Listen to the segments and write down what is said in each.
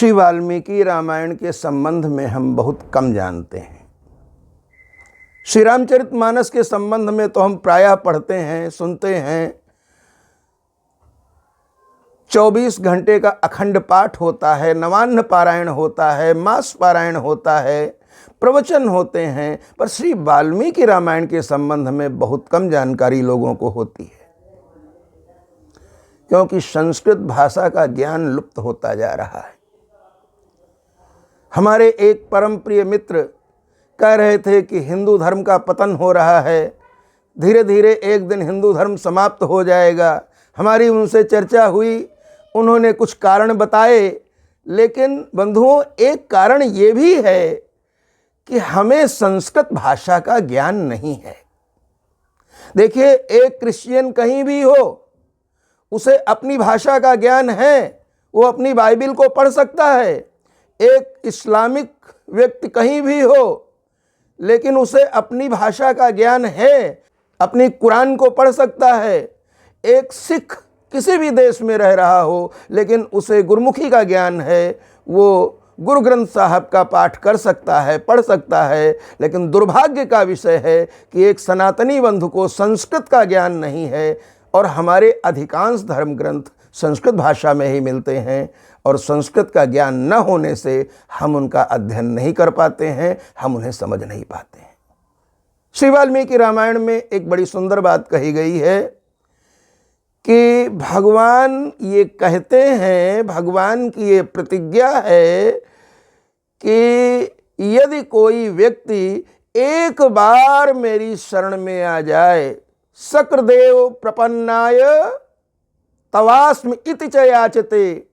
ऋषि वाल्मीकि रामायण के संबंध में हम बहुत कम जानते हैं। श्री रामचरितमानस के संबंध में तो हम प्रायः पढ़ते हैं, सुनते हैं। 24 घंटे का अखंड पाठ होता है, नवान्न पारायण होता है, मास पारायण होता है, प्रवचन होते हैं, पर श्री वाल्मीकि रामायण के संबंध में बहुत कम जानकारी लोगों को होती है, क्योंकि संस्कृत भाषा का ज्ञान लुप्त होता जा रहा है। हमारे एक परम प्रिय मित्र कह रहे थे कि हिंदू धर्म का पतन हो रहा है, धीरे धीरे एक दिन हिंदू धर्म समाप्त हो जाएगा। हमारी उनसे चर्चा हुई, उन्होंने कुछ कारण बताए, लेकिन बंधुओं एक कारण ये भी है कि हमें संस्कृत भाषा का ज्ञान नहीं है। देखिए, एक क्रिश्चियन कहीं भी हो, उसे अपनी भाषा का ज्ञान है, वो अपनी बाइबिल को पढ़ सकता है। एक इस्लामिक व्यक्ति कहीं भी हो, लेकिन उसे अपनी भाषा का ज्ञान है, अपनी कुरान को पढ़ सकता है। एक सिख किसी भी देश में रह रहा हो, लेकिन उसे गुरमुखी का ज्ञान है, वो गुरु ग्रंथ साहब का पाठ कर सकता है, पढ़ सकता है। लेकिन दुर्भाग्य का विषय है कि एक सनातनी बंधु को संस्कृत का ज्ञान नहीं है, और हमारे अधिकांश धर्म ग्रंथ संस्कृत भाषा में ही मिलते हैं, और संस्कृत का ज्ञान न होने से हम उनका अध्ययन नहीं कर पाते हैं, हम उन्हें समझ नहीं पाते हैं। श्री वाल्मीकि रामायण में एक बड़ी सुंदर बात कही गई है कि भगवान ये कहते हैं, भगवान की ये प्रतिज्ञा है कि यदि कोई व्यक्ति एक बार मेरी शरण में आ जाए, शक्रदेव प्रपन्नाय तवास्मि इति च याचते,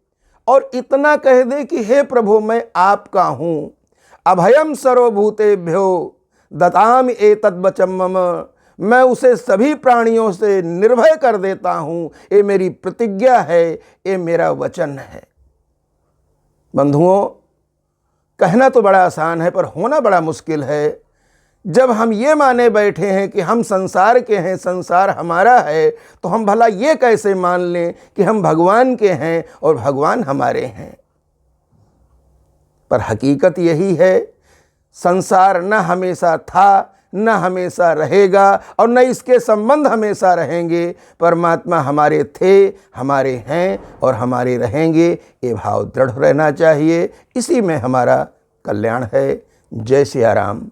और इतना कह दे कि हे प्रभु मैं आपका हूँ, अभयम सर्वभूतेभ्यो दतामि एतद्वचम् मम, मैं उसे सभी प्राणियों से निर्भय कर देता हूँ, ये मेरी प्रतिज्ञा है, ये मेरा वचन है। बंधुओं, कहना तो बड़ा आसान है, पर होना बड़ा मुश्किल है। जब हम ये माने बैठे हैं कि हम संसार के हैं, संसार हमारा है, तो हम भला ये कैसे मान लें कि हम भगवान के हैं और भगवान हमारे हैं। पर हकीकत यही है, संसार न हमेशा था, न हमेशा रहेगा, और न इसके संबंध हमेशा रहेंगे। परमात्मा हमारे थे, हमारे हैं और हमारे रहेंगे, ये भाव दृढ़ रहना चाहिए। इसी में हमारा कल्याण है। जय सिया राम।